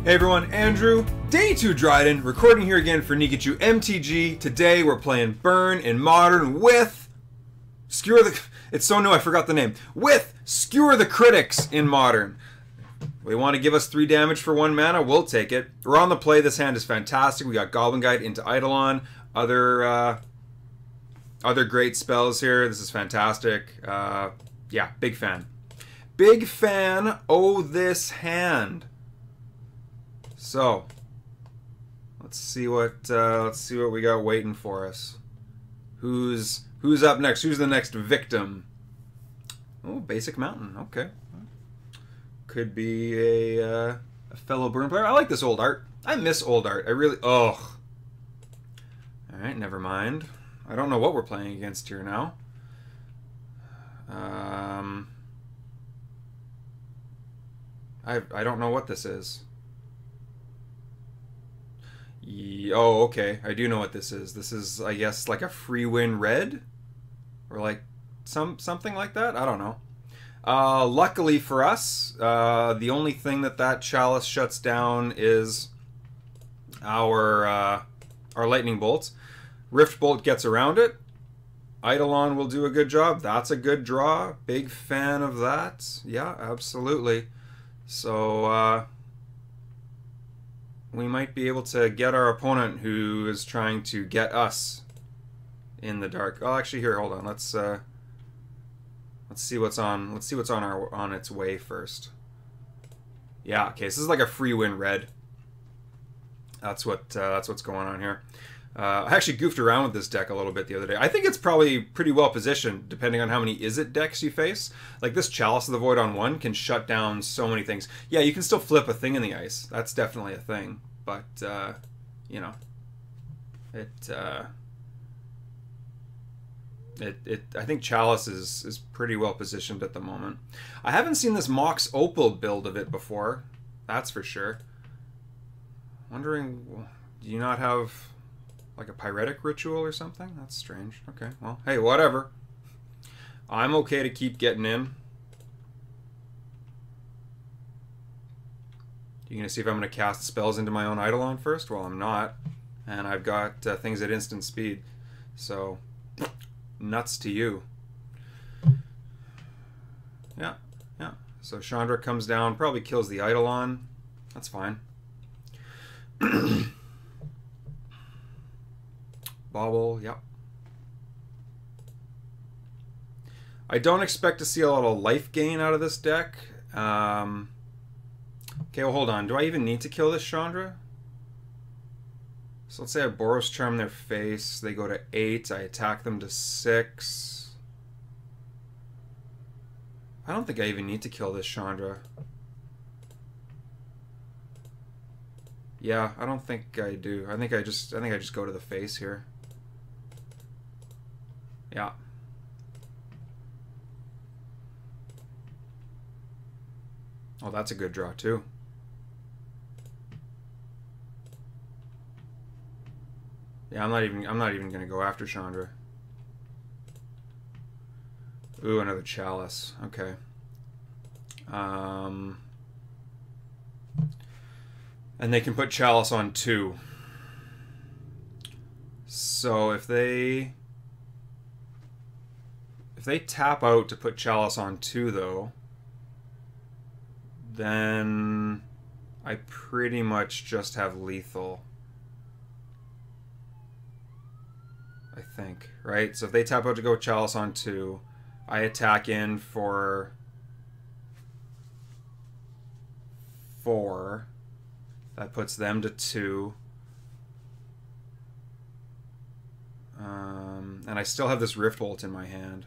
Hey everyone, Andrew, day 2 Dryden, recording here again for Pikachu MTG. Today we're playing Burn in Modern with Skewer the... It's so new I forgot the name. With Skewer the Critics in Modern. We want to give us 3 damage for 1 mana, we'll take it. We're on the play, this hand is fantastic. We got Goblin Guide into Eidolon, other great spells here. This is fantastic. Yeah, big fan. Big fan of this hand. So, let's see what we got waiting for us. Who's up next? Who's the next victim? Oh, Basic Mountain. Okay, could be a fellow Burn player. I like this old art. I miss old art. I really. Oh. All right, never mind. I don't know what we're playing against here now. I don't know what this is. Oh, okay. I do know what this is. This is, I guess, like a free win red? Or like something like that? I don't know. Luckily for us, the only thing that Chalice shuts down is our Lightning Bolts. Rift Bolt gets around it. Eidolon will do a good job. That's a good draw. Big fan of that. Yeah, absolutely. So, we might be able to get our opponent who is trying to get us in the dark. Oh, actually, here, hold on. Let's see what's on. Let's see what's on its way first. Yeah, okay. This is like a free win red. That's what's going on here. I actually goofed around with this deck a little bit the other day. I think it's probably pretty well positioned depending on how many Is-It decks you face. Like this Chalice of the Void on 1 can shut down so many things. Yeah, you can still flip a thing in the ice. That's definitely a thing. But, you know, I think Chalice is pretty well positioned at the moment. I haven't seen this Mox Opal build of it before. That's for sure. Wondering, do you not have like a Pyretic Ritual or something? That's strange. Okay, well, hey, whatever. I'm okay to keep getting in. You gonna see if I'm gonna cast spells into my own Eidolon first? Well, I'm not. And I've got things at instant speed. So, nuts to you. Yeah, yeah. So Chandra comes down, probably kills the Eidolon. That's fine. Bobble, yep. I don't expect to see a lot of life gain out of this deck. Okay, well, hold on. Do I even need to kill this Chandra? So let's say I Boros Charm their face. They go to 8. I attack them to 6. I don't think I even need to kill this Chandra. Yeah, I don't think I do. I think I just go to the face here. Yeah. Oh, that's a good draw too. Yeah, I'm not even gonna go after Chandra. Ooh, another Chalice. Okay. And they can put Chalice on 2. So if they tap out to put Chalice on 2, though, then I pretty much just have lethal. I think, right? So if they tap out to go Chalice on 2, I attack in for 4. That puts them to 2. And I still have this Rift Bolt in my hand.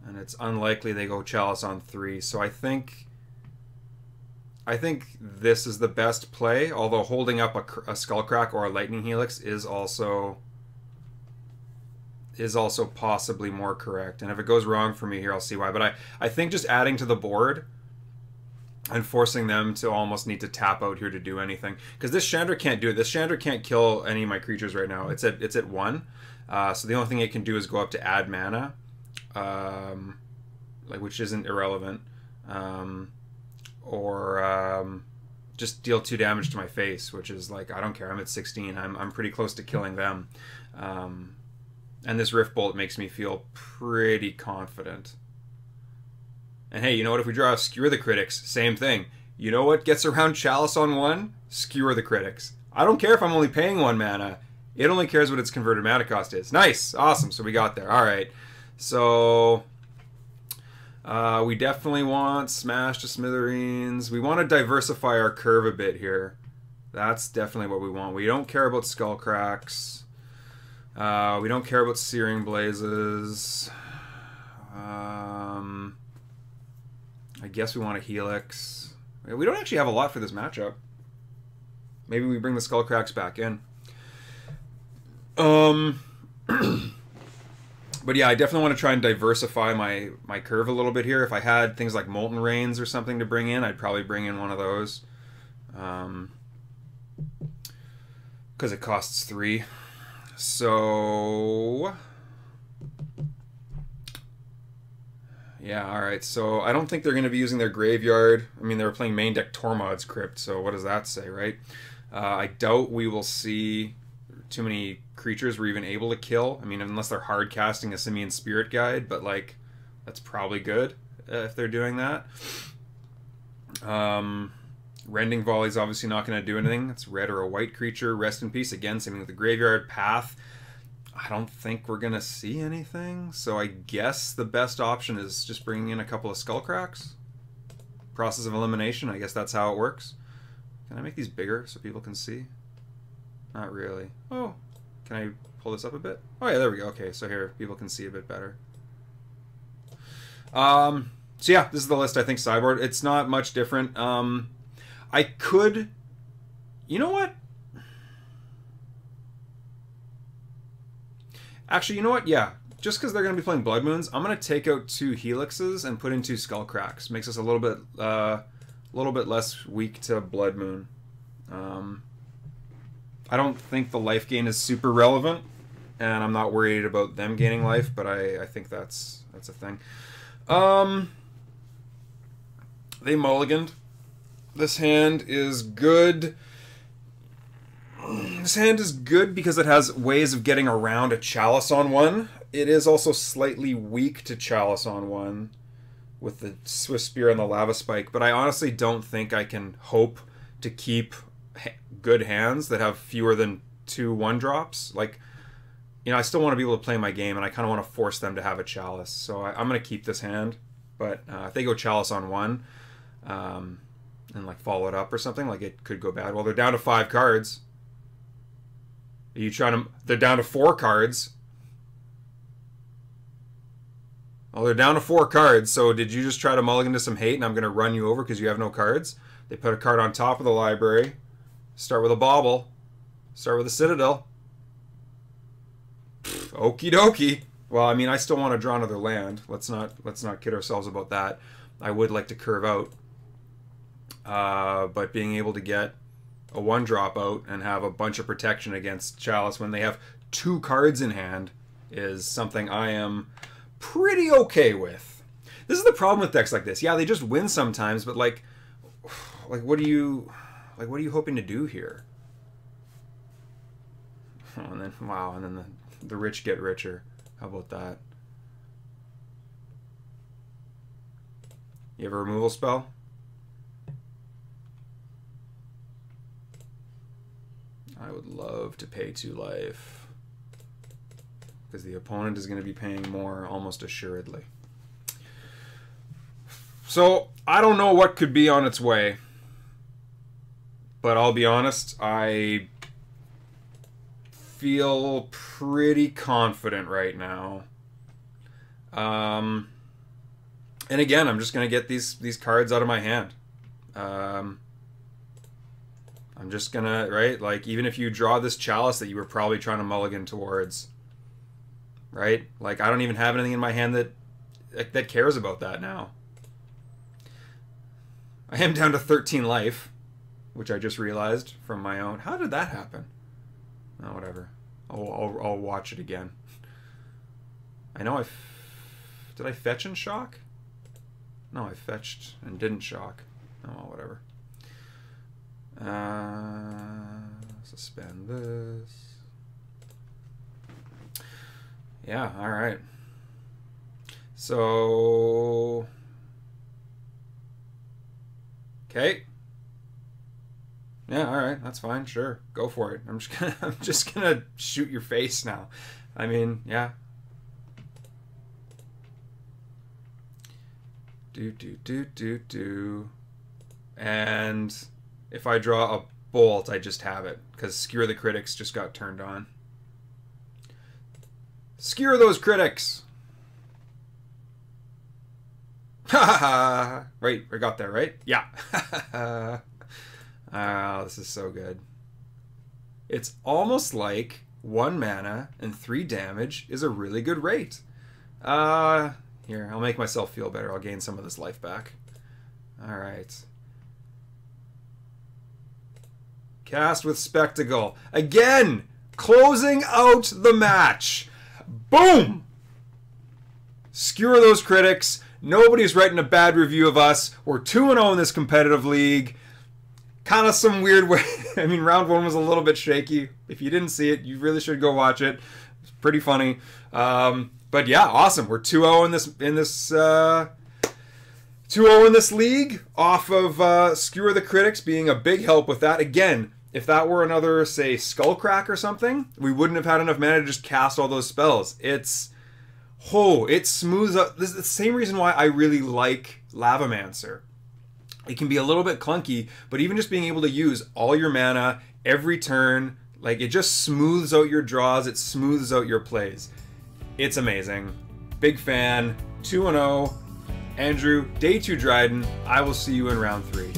And it's unlikely they go Chalice on 3. So I think this is the best play, although holding up a Skullcrack or a Lightning Helix is also possibly more correct. And if it goes wrong for me here, I'll see why. But I think just adding to the board and forcing them to almost need to tap out here to do anything, because this Chandra can't do it. This Chandra can't kill any of my creatures right now. It's at 1, so the only thing it can do is go up to add mana, like, which isn't irrelevant. or just deal 2 damage to my face, which is like, I don't care. I'm at 16. I'm pretty close to killing them. And this Rift Bolt makes me feel pretty confident. And hey, you know what? If we draw Skewer the Critics, same thing. You know what gets around Chalice on 1? Skewer the Critics. I don't care if I'm only paying 1 mana. It only cares what its converted mana cost is. Nice! Awesome, so we got there. Alright. So we definitely want Smash to Smithereens. We want to diversify our curve a bit here. That's definitely what we want. We don't care about Skullcracks. We don't care about Searing Blazes. I guess we want a Helix. We don't actually have a lot for this matchup. Maybe we bring the Skullcracks back in. But yeah, I definitely want to try and diversify my curve a little bit here. If I had things like Molten Rains or something to bring in, I'd probably bring in one of those. Because it costs 3. So yeah, alright. So I don't think they're going to be using their graveyard. I mean, they were playing main deck Tormod's Crypt, so what does that say, right? I doubt we will see too many creatures we're even able to kill. I mean, unless they're hard casting a Simian Spirit Guide, but like, that's probably good if they're doing that. Rending Volley's obviously not going to do anything. It's red or a white creature. Rest in Peace, again, same thing with the graveyard. Path, I don't think we're going to see anything, so I guess the best option is just bringing in a couple of Skullcracks. Process of elimination, I guess that's how it works. Can I make these bigger so people can see? Not really. Oh, can I pull this up a bit? Oh yeah, there we go. Okay, so here, people can see a bit better. So yeah, this is the list, I think, sideboard. It's not much different. I could... You know what? Actually, you know what? Yeah. Just because they're going to be playing Blood Moons, I'm going to take out 2 Helixes and put in 2 Skullcracks. Makes us a little bit less weak to Blood Moon. I don't think the life gain is super relevant, and I'm not worried about them gaining life, but I think that's a thing. They mulliganed. This hand is good. This hand is good because it has ways of getting around a Chalice on 1. It is also slightly weak to Chalice on 1 with the Swift Spear and the Lava Spike, but I honestly don't think I can hope to keep good hands that have fewer than 2 1-drops. Like, you know, I still want to be able to play my game, and I kind of want to force them to have a Chalice. So I'm going to keep this hand, but if they go Chalice on 1 and like follow it up or something, like it could go bad. Well, they're down to 5 cards. Are you trying to... They're down to 4 cards. Well, they're down to 4 cards, so did you just try to mulligan to some hate and I'm going to run you over because you have no cards? They put a card on top of the library. Start with a Bauble. Start with a Citadel. Okie dokie. Well, I mean, I still want to draw another land. Let's not kid ourselves about that. I would like to curve out. But being able to get a 1-drop out and have a bunch of protection against Chalice when they have 2 cards in hand is something I am pretty okay with. This is the problem with decks like this. Yeah, they just win sometimes, but like what are you hoping to do here? Oh, and then wow, and then the rich get richer. How about that? You have a removal spell? I would love to pay 2 life because the opponent is going to be paying more almost assuredly. So I don't know what could be on its way, but I'll be honest, I feel pretty confident right now. And again, I'm just going to get these cards out of my hand. I'm just gonna, right? Like, even if you draw this Chalice that you were probably trying to mulligan towards, right? Like, I don't even have anything in my hand that cares about that now. I am down to 13 life, which I just realized from my own. How did that happen? Oh, whatever. I'll watch it again. I know did I fetch and shock? No, I fetched and didn't shock. Oh, whatever. Suspend this. Yeah, all right. So, okay. Yeah, all right, that's fine. Sure, go for it. I'm just gonna shoot your face now. I mean, yeah. Do. And if I draw a bolt, I just have it because Skewer the Critics just got turned on. Skewer those critics! Ha ha ha! Right, I got that right? Yeah. Oh, this is so good. It's almost like 1 mana and 3 damage is a really good rate. Here, I'll make myself feel better. I'll gain some of this life back. Alright. Cast with Spectacle. Again! Closing out the match. Boom! Skewer those critics. Nobody's writing a bad review of us. We're 2-0 in this competitive league. Kind of some weird way. I mean, round 1 was a little bit shaky. If you didn't see it, you really should go watch it. It's pretty funny. But yeah, awesome. We're 2-0 in this league, off of Skewer the Critics being a big help with that. Again, if that were another, say, Skullcrack or something, we wouldn't have had enough mana to just cast all those spells. It smooths up. This is the same reason why I really like Lavamancer. It can be a little bit clunky, but even just being able to use all your mana every turn, like, it just smooths out your draws, it smooths out your plays. It's amazing. Big fan. 2-0. Andrew, day 2 Dryden. I will see you in round 3.